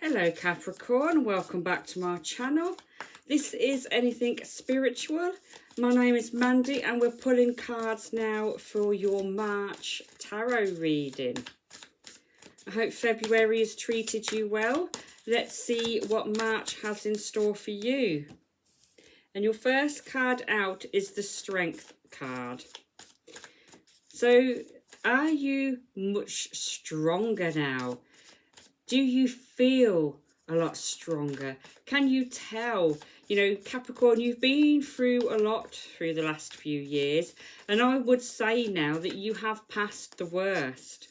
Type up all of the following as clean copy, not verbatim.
Hello Capricorn, welcome back to my channel. This is Anything Spiritual. My name is Mandy and we're pulling cards now for your March tarot reading. I hope February has treated you well. Let's see what March has in store for you. And your first card out is the Strength card. So, are you much stronger now? Do you feel a lot stronger? Can you tell? You know, Capricorn, you've been through a lot through the last few years. And I would say now that you have passed the worst.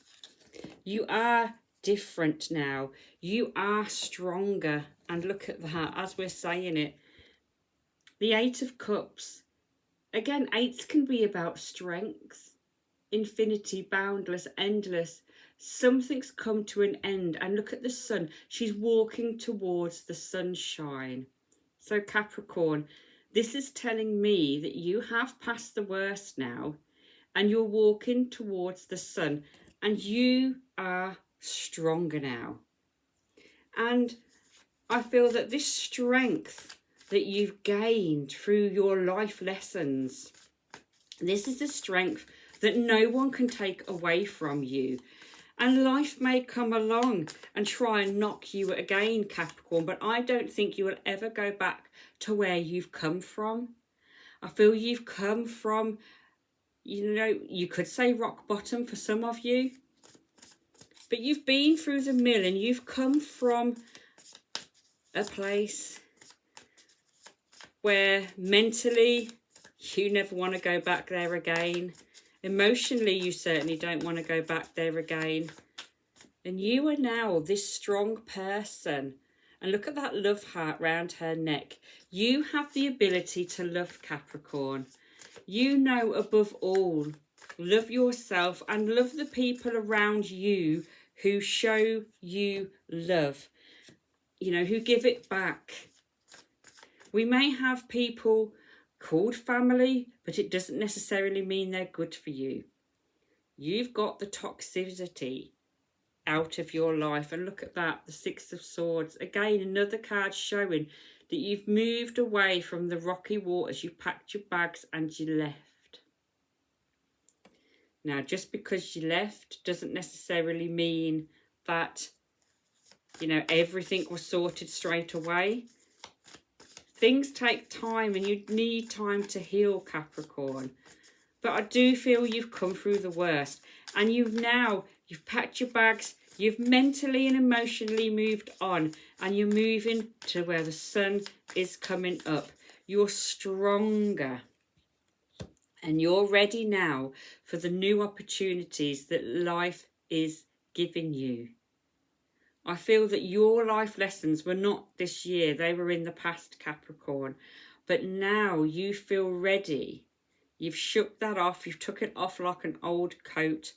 You are different now. You are stronger. And look at that, as we're saying it. The Eight of Cups. Again, eights can be about strength. Infinity, boundless, endless. Something's come to an end, and look at the sun. She's walking towards the sunshine. So Capricorn, this is telling me that you have passed the worst now and you're walking towards the sun and you are stronger now. And I feel that this strength that you've gained through your life lessons, this is the strength that no one can take away from you. And life may come along and try and knock you again, Capricorn, but I don't think you will ever go back to where you've come from. I feel you've come from, you know, you could say rock bottom for some of you, but you've been through the mill and you've come from a place where mentally you never want to go back there again. Emotionally, you certainly don't want to go back there again. And you are now this strong person. And look at that love heart round her neck. You have the ability to love, Capricorn. You know above all, love yourself and love the people around you who show you love. You know, who give it back. We may have people called family, but it doesn't necessarily mean they're good for you. You've got the toxicity out of your life. And look at that, the Six of Swords. Again, another card showing that you've moved away from the rocky waters. You packed your bags and you left. Now, just because you left doesn't necessarily mean that, you know, everything was sorted straight away. Things take time and you need time to heal, Capricorn. But I do feel you've come through the worst. And you've packed your bags, you've mentally and emotionally moved on. And you're moving to where the sun is coming up. You're stronger. And you're ready now for the new opportunities that life is giving you. I feel that your life lessons were not this year, they were in the past, Capricorn. But now you feel ready. You've shook that off, you've took it off like an old coat,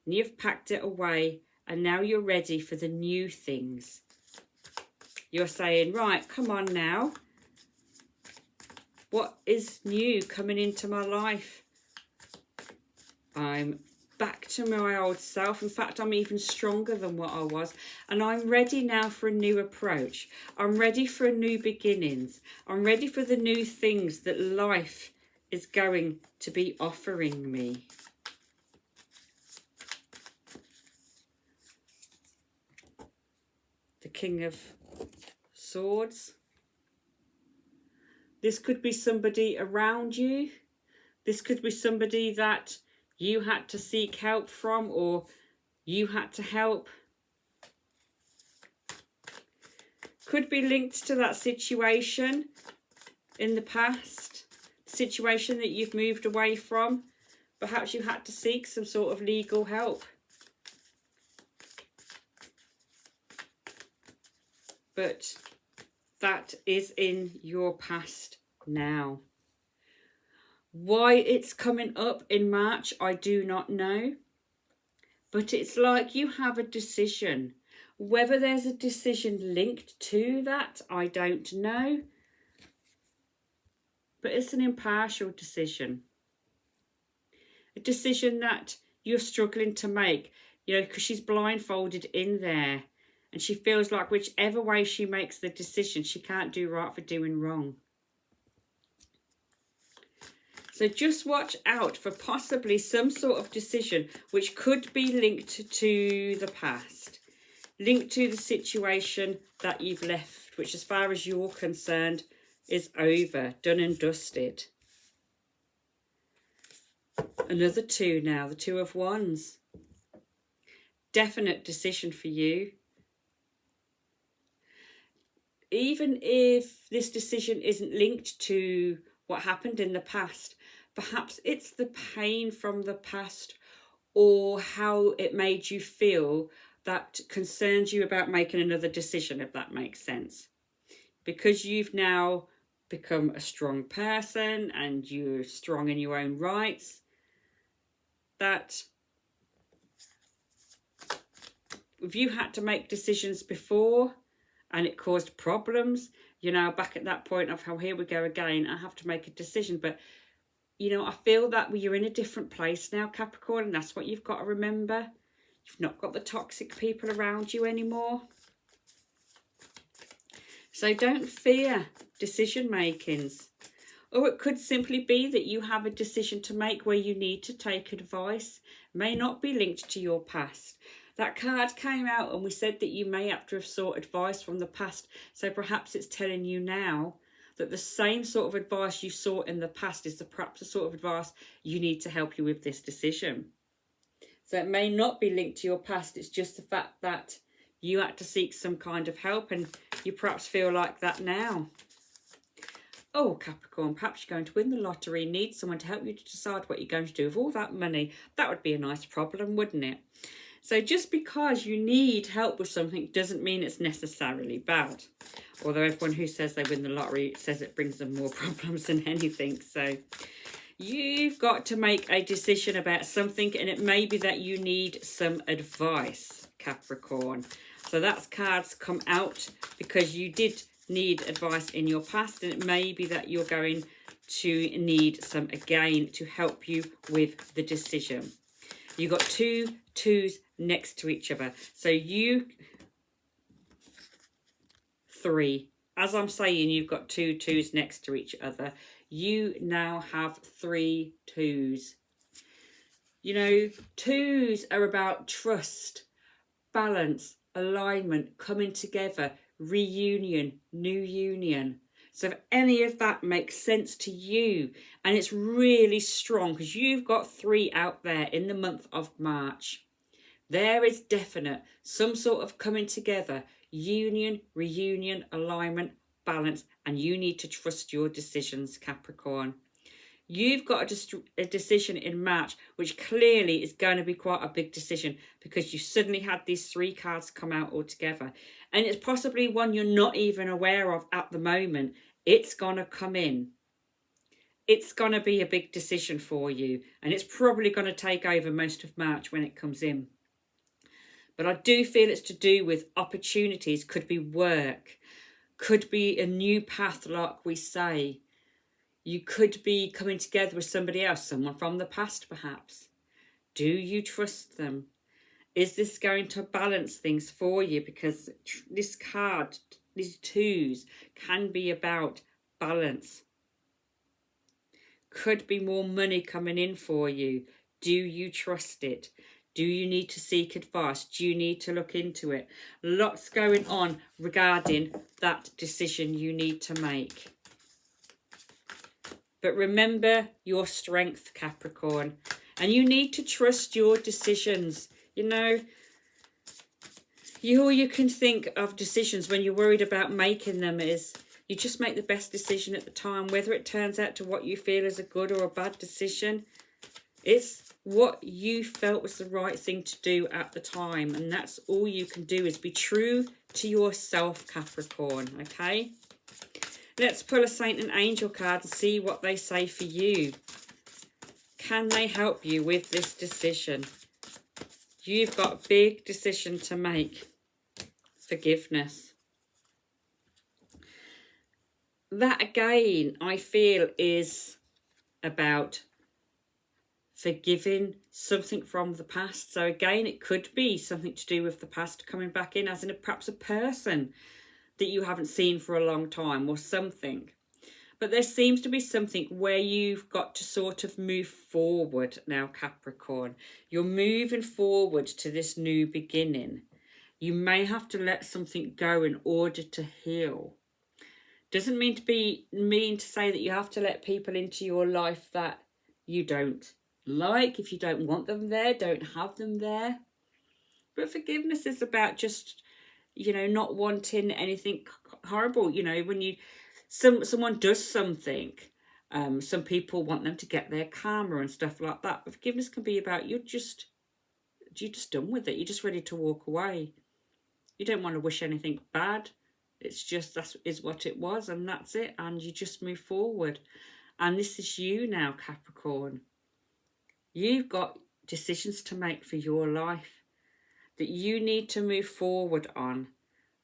and you've packed it away, and now you're ready for the new things. You're saying, right, come on now. What is new coming into my life? I'm back to my old self. In fact, I'm even stronger than what I was. And I'm ready now for a new approach. I'm ready for new beginnings. I'm ready for the new things that life is going to be offering me. The King of Swords. This could be somebody around you. This could be somebody that you had to seek help from, or you had to help. Could be linked to that situation in the past, situation that you've moved away from. Perhaps you had to seek some sort of legal help. But that is in your past now. Why it's coming up in March, I do not know. But it's like you have a decision. Whether there's a decision linked to that, I don't know. But it's an impartial decision. A decision that you're struggling to make, you know, because she's blindfolded in there. And she feels like whichever way she makes the decision, she can't do right for doing wrong. So just watch out for possibly some sort of decision which could be linked to the past, linked to the situation that you've left, which as far as you're concerned is over, done and dusted. Another 2 now, the 2 of Wands. Definite decision for you. Even if this decision isn't linked to what happened in the past, perhaps it's the pain from the past or how it made you feel that concerns you about making another decision, if that makes sense. Because you've now become a strong person and you're strong in your own rights, that if you had to make decisions before and it caused problems, you're now back at that point of, how here we go again, I have to make a decision. But you know, I feel that you're in a different place now, Capricorn, and that's what you've got to remember. You've not got the toxic people around you anymore. So don't fear decision makings. Or it could simply be that you have a decision to make where you need to take advice. May not be linked to your past. That card came out and we said that you may have to have sought advice from the past. So perhaps it's telling you now that the same sort of advice you sought in the past is perhaps the sort of advice you need to help you with this decision. So it may not be linked to your past. It's just the fact that you had to seek some kind of help and you perhaps feel like that now. Oh, Capricorn, perhaps you're going to win the lottery, need someone to help you to decide what you're going to do with all that money. That would be a nice problem, wouldn't it? So just because you need help with something doesn't mean it's necessarily bad. Although everyone who says they win the lottery says it brings them more problems than anything. So you've got to make a decision about something, and it may be that you need some advice, Capricorn. So that's cards come out because you did need advice in your past, and it may be that you're going to need some again to help you with the decision. You've got 2 2s next to each other. So you 3. As I'm saying, you've got 2 2s next to each other. You now have 3 2s. You know, 2s are about trust, balance, alignment, coming together, reunion, new union. So if any of that makes sense to you, and it's really strong because you've got 3 out there in the month of March, there is definite some sort of coming together, union, reunion, alignment, balance, and you need to trust your decisions, Capricorn. You've got a decision in March, which clearly is going to be quite a big decision because you suddenly had these 3 cards come out all together. And it's possibly one you're not even aware of at the moment. It's going to come in. It's going to be a big decision for you. And it's probably going to take over most of March when it comes in. But I do feel it's to do with opportunities. Could be work. Could be a new path, like we say. You could be coming together with somebody else, someone from the past perhaps. Do you trust them? Is this going to balance things for you? Because this card, these 2s, can be about balance. Could be more money coming in for you. Do you trust it? Do you need to seek advice? Do you need to look into it? Lots going on regarding that decision you need to make. But remember your strength, Capricorn. And you need to trust your decisions. You know, all you can think of decisions when you're worried about making them is you just make the best decision at the time. Whether it turns out to what you feel is a good or a bad decision, it's what you felt was the right thing to do at the time. And that's all you can do, is be true to yourself, Capricorn, okay? Let's pull a Saint and Angel card and see what they say for you. Can they help you with this decision? You've got a big decision to make. Forgiveness. That again, I feel, is about forgiving something from the past. So again, it could be something to do with the past coming back in, as in perhaps a person that you haven't seen for a long time or something. But there seems to be something where you've got to sort of move forward now, Capricorn. You're moving forward to this new beginning. You may have to let something go in order to heal. Doesn't mean to say that you have to let people into your life that you don't like. If you don't want them there, don't have them there. But forgiveness is about just, not wanting anything horrible. When someone does something, some people want them to get their karma and stuff like that. But forgiveness can be about you're just done with it. You're just ready to walk away. You don't want to wish anything bad. It's just that is what it was, and that's it. And you just move forward. And this is you now, Capricorn. You've got decisions to make for your life that you need to move forward on.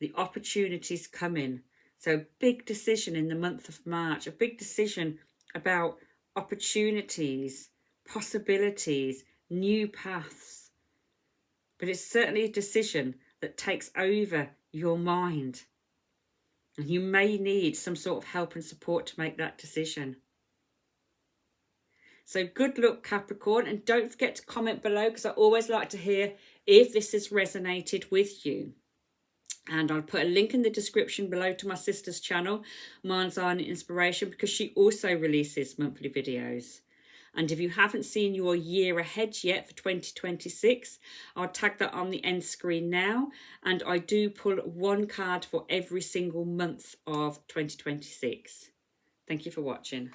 The opportunities coming. So big decision in the month of March, a big decision about opportunities, possibilities, new paths. But it's certainly a decision that takes over your mind. And you may need some sort of help and support to make that decision. So good luck, Capricorn. And don't forget to comment below, because I always like to hear if this has resonated with you. And I'll put a link in the description below to my sister's channel, Mind's Eye Inspiration, because she also releases monthly videos. And if you haven't seen your year ahead yet for 2026, I'll tag that on the end screen now. And I do pull one card for every single month of 2026. Thank you for watching.